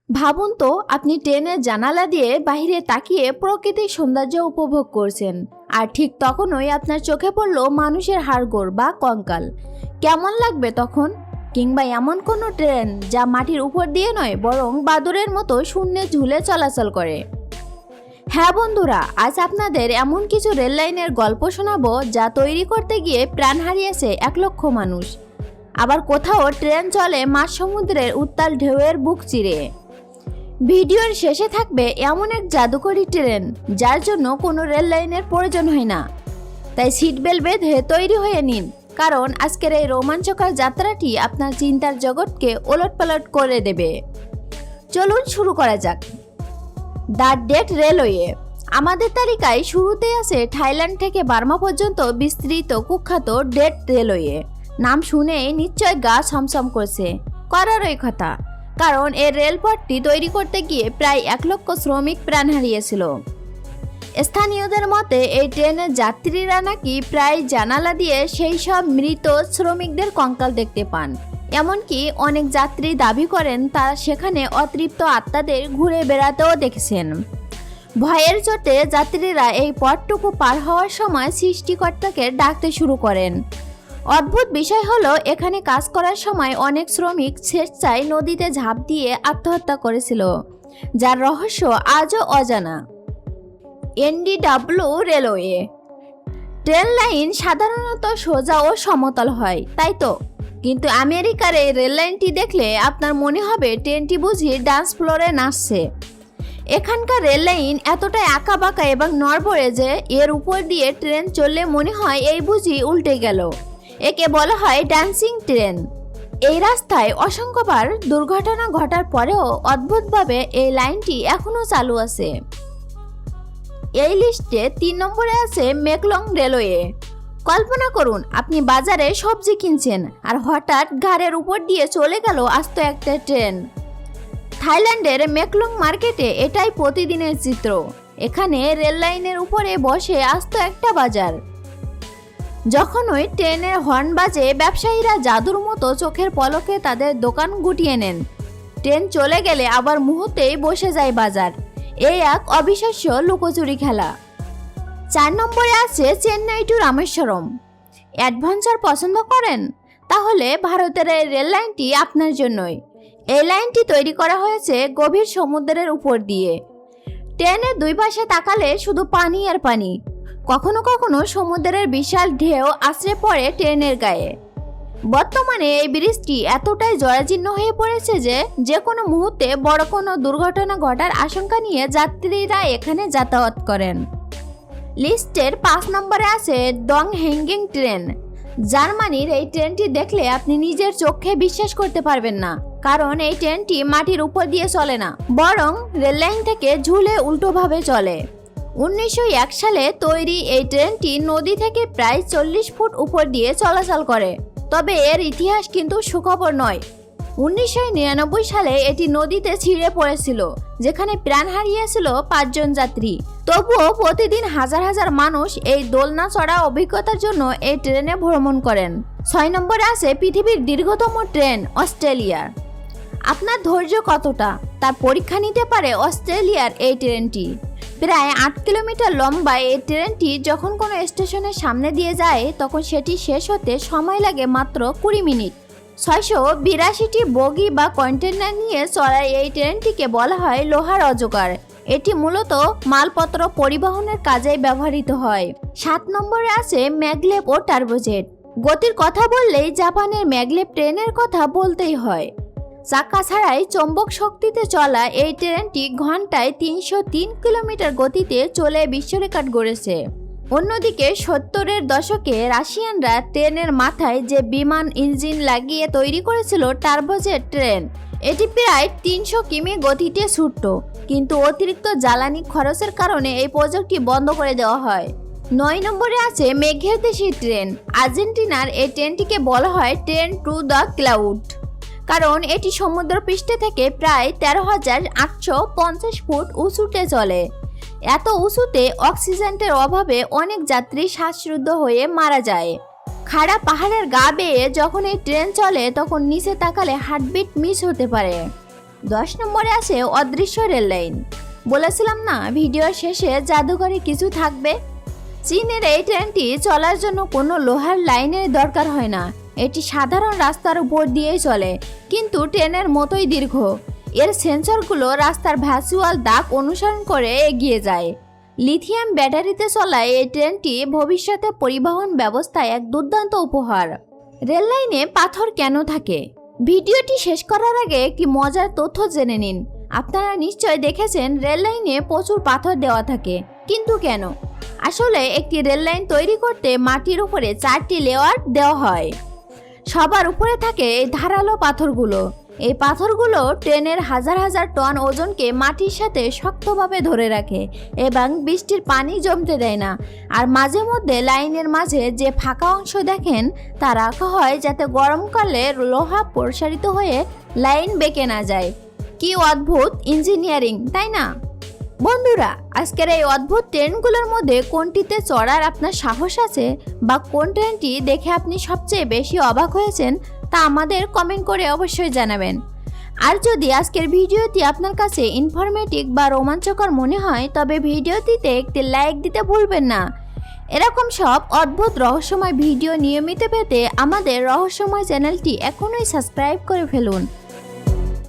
ভাবুন তো আপনি ট্রেনের জানালা দিয়ে বাইরে তাকিয়ে প্রকৃতির সৌন্দর্য উপভোগ করছেন, আর ঠিক তখনই আপনার চোখে পড়ল মানুষের হাড়গোড় বা কঙ্কাল। কেমন লাগবে তখন? কিংবা এমন কোনো ট্রেন যা মাটির উপর দিয়ে নয় বরং বাদুড়ের মতো শূন্যে ঝুলে চলাচল করে। হ্যাঁ বন্ধুরা, আজ আপনাদের এমন কিছু রেল লাইনের গল্প শোনাবো যা তৈরি করতে গিয়ে প্রাণ হারিয়েছে 1,00,000 মানুষ। আবার কোথাও ট্রেন চলে মাঝ সমুদ্রের উত্তাল ঢেউয়ের বুক চিরে। ভিডিওর শেষে থাকবে এমন এক জাদুকরী ট্রেন যার জন্য কোনো রেল লাইনের প্রয়োজন হয় না। তাই সিট বেল্ট বেঁধে তৈরি হয়ে নিন, কারণ আজকের এই রোমাঞ্চকর যাত্রাটি আপনার চিন্তার জগৎকে ওলটপালট করে দেবে। চলুন শুরু করা যাক। The date railway. আমাদের তালিকায় শুরুতেই আছে থাইল্যান্ড থেকে বার্মা পর্যন্ত বিস্তৃত কুখ্যাত ডেট রেলওয়ে। নাম শুনেই নিশ্চয় গা ছমছম করছে, করারই কথা, কারণ এই রেলপথটি তৈরি করতে গিয়ে প্রায় 1,00,000 শ্রমিক প্রাণ হারিয়েছিল। স্থানীয়দের মতে এই ট্রেনের যাত্রীরা নাকি প্রায় জানালা দিয়ে সেই সব মৃত শ্রমিকদের কঙ্কাল দেখতে পান। এমনকি অনেক যাত্রী দাবি করেন তারা সেখানে অতৃপ্ত আত্মাদের ঘুরে বেড়াতেও দেখেছেন। ভয়ের চোটে যাত্রীরা এই পথটুকু পার হওয়ার সময় সৃষ্টিকর্তাকে ডাকতে শুরু করেন। অদ্ভুত বিষয় হলো, এখানে কাজ করার সময় অনেক শ্রমিক স্বেচ্ছায় নদীতে ঝাঁপ দিয়ে আত্মহত্যা করেছিল, যার রহস্য আজও অজানা। এনডিডব্লিউ রেলওয়ে। ট্রেন লাইন সাধারণত সোজা ও সমতল হয়, তাই তো? কিন্তু আমেরিকার এই রেল লাইনটি দেখলে আপনার মনে হবে ট্রেনটি বুঝি ডান্স ফ্লোরে নাচছে। এখানকার রেল লাইন এতটাই আঁকাবাঁকা এবং নড়বড়ে যে এর উপর দিয়ে ট্রেন চললে মনে হয় এই বুঝি উল্টে গেল। একে বলা হয় ডান্সিং ট্রেন। এই রাস্তায় অসংখ্যবার দুর্ঘটনা ঘটার পরেও অদ্ভুতভাবে এই লাইনটি এখনও চালু আছে। এই লিস্টে 3 নম্বরে আছে মেকলং রেলওয়ে। কল্পনা করুন আপনি বাজারে সবজি কিনছেন আর হঠাৎ ঘাড়ের উপর দিয়ে চলে গেল আস্ত একটা ট্রেন। থাইল্যান্ডের মেকলং মার্কেটে এটাই প্রতিদিনের চিত্র। এখানে রেল লাইনের উপরে বসে আস্ত একটা বাজার। যখন ওই ট্রেনের হর্ন বাজে, ব্যবসায়ীরা জাদুর মতো চোখের পলকে তাদের দোকান গুটিয়ে নেন। ট্রেন চলে গেলে আবার মুহূর্তেই বসে যায় বাজার। এই এক অবিশ্বাস্য লুকোচুরি খেলা। 4 নম্বরে আছে চেন্নাই টু রামেশ্বরম। অ্যাডভেঞ্চার পছন্দ করেন? তাহলে ভারতের এই রেল লাইনটি আপনার জন্যই। এই লাইনটি তৈরি করা হয়েছে গভীর সমুদ্রের উপর দিয়ে। ট্রেনের দুই পাশে তাকালে শুধু পানি আর পানি। কখনো কখনো সমুদ্রের বিশাল ঢেউ আছড়ে পড়ে ট্রেনের গায়ে। বর্তমানে এই ব্রিজটি এতটাই জরাজীর্ণ হয়ে পড়েছে যে কোনো মুহূর্তে বড় কোনো দুর্ঘটনা ঘটার আশঙ্কা নিয়ে যাত্রীরা এখানে যাতায়াত করেন। লিস্টের 5 নম্বরে আছে ডং হ্যাঙ্গিং ট্রেন। জার্মানির এই ট্রেনটি দেখলে আপনি নিজের চোখে বিশ্বাস করতে পারবেন না, কারণ এই ট্রেনটি মাটির উপর দিয়ে চলে না, বরং রেললাইন থেকে ঝুলে উল্টোভাবে চলে। 1901 সালে তৈরি এই ট্রেনটি নদী থেকে প্রায় 40 ফুট উপর দিয়ে চলাচল করে। তবে এর ইতিহাস কিন্তু সুখবর নয়। 1999 সালে এটি নদীতে ছিঁড়ে পড়েছিল, যেখানে প্রাণ হারিয়েছিল 5 জন যাত্রী। তবুও প্রতিদিন হাজার হাজার মানুষ এই দোলনা চড়া অভিজ্ঞতার জন্য এই ট্রেনে ভ্রমণ করেন। 6 নম্বরে আছে পৃথিবীর দীর্ঘতম ট্রেন অস্ট্রেলিয়ার। আপনার ধৈর্য কতটা তার পরীক্ষা নিতে পারে অস্ট্রেলিয়ার এই ট্রেনটি। প্রায় 8 কিলোমিটার লম্বা এই ট্রেনটি যখন কোনো স্টেশনের সামনে দিয়ে যায়, তখন সেটি শেষ হতে সময় লাগে মাত্র 20 মিনিট। 682টি বগি বা কন্টেনার নিয়ে চলা এই ট্রেনটিকে বলা হয় লোহার অজগর। এটি মূলত মালপত্র পরিবহনের কাজে ব্যবহৃত হয়। 7 নম্বরে আছে ম্যাগলেভ ও টার্বোজেট। গতির কথা বললেই জাপানের ম্যাগলেভ ট্রেনের কথা বলতেই হয়। চাকা ছাড়াই চৌম্বক শক্তিতে চলা এই ট্রেনটি ঘন্টায় 303 কিলোমিটার গতিতে চলে বিশ্ব রেকর্ড গড়েছে। অন্যদিকে 70-এর দশকে রাশিয়ানরা ট্রেনের মাথায় যে বিমান ইঞ্জিন লাগিয়ে তৈরি করেছিল টার্বোজেট ট্রেন, এটি প্রায় 300 কিমি গতিতে ছুটত, কিন্তু অতিরিক্ত জ্বালানি খরচের কারণে এই প্রজেক্টটি বন্ধ করে দেওয়া হয়। 9 নম্বরে আছে মেঘের দেশি ট্রেন। আর্জেন্টিনার এই ট্রেনটিকে বলা হয় ট্রেন টু দ্য ক্লাউড, কারণ এটি সমুদ্রপৃষ্ঠ থেকে প্রায় 13,850 ফুট উঁচুতে চলে। এত উঁচুতে অক্সিজেনের অভাবে অনেক যাত্রী শ্বাসরুদ্ধ হয়ে মারা যায়। খাড়া পাহাড়ের গা বেয়ে যখন এই ট্রেন চলে, তখন নিচে তাকালে হার্টবিট মিস হতে পারে। 10 নম্বরে আছে অদৃশ্য রেল লাইন। বলেছিলাম না ভিডিওর শেষে জাদুকরী কিছু থাকবে। চীনের এই ট্রেনটি চলার জন্য কোনো লোহার লাইনের দরকার হয় না। এটি সাধারণ রাস্তার উপর দিয়েই চলে, কিন্তু ট্রেনের মতোই দীর্ঘ। এর সেন্সরগুলো রাস্তার ভার্চুয়াল দাগ অনুসরণ করে এগিয়ে যায়। লিথিয়াম ব্যাটারিতে চলা এই ট্রেনটি ভবিষ্যতে পরিবহন ব্যবস্থায় এক দুর্দান্ত উপহার। রেল লাইনে পাথর কেন থাকে? ভিডিওটি শেষ করার আগে একটি মজার তথ্য জেনে নিন। আপনারা নিশ্চয় দেখেছেন রেল লাইনে প্রচুর পাথর দেওয়া থাকে, কিন্তু কেন? আসলে একটি রেল লাইন তৈরি করতে মাটির উপরে 4টি লেয়ার দেওয়া হয়। সবার উপরে থাকে এই ধারালো পাথরগুলো। এই পাথরগুলো ট্রেনের হাজার হাজার টন ওজনকে মাটির সাথে শক্তভাবে ধরে রাখে এবং বৃষ্টির পানি জমতে দেয় না। আর মাঝে মধ্যে লাইনের মাঝে যে ফাঁকা অংশ দেখেন তা রাখা হয় যাতে গরমকালে লোহা প্রসারিত হয়ে লাইন বেঁকে না যায়। কি অদ্ভুত ইঞ্জিনিয়ারিং, তাই না? বন্ধুরা, আজকের এই অদ্ভুত ট্রেনগুলোর মধ্যে কোনটিতে চড়ার আপনার সাহস আছে, বা কোন ট্রেনটি দেখে আপনি সবচেয়ে বেশি অবাক হয়েছেন তা আমাদের কমেন্ট করে অবশ্যই জানাবেন। আর যদি আজকের ভিডিওটি আপনার কাছে ইনফরমেটিভ বা রোমাঞ্চকর মনে হয় তবে ভিডিওটিতে একটি লাইক দিতে ভুলবেন না। এরকম সব অদ্ভুত রহস্যময় ভিডিও নিয়মিত পেতে আমাদের রহস্যময় চ্যানেলটি এখনই সাবস্ক্রাইব করে ফেলুন।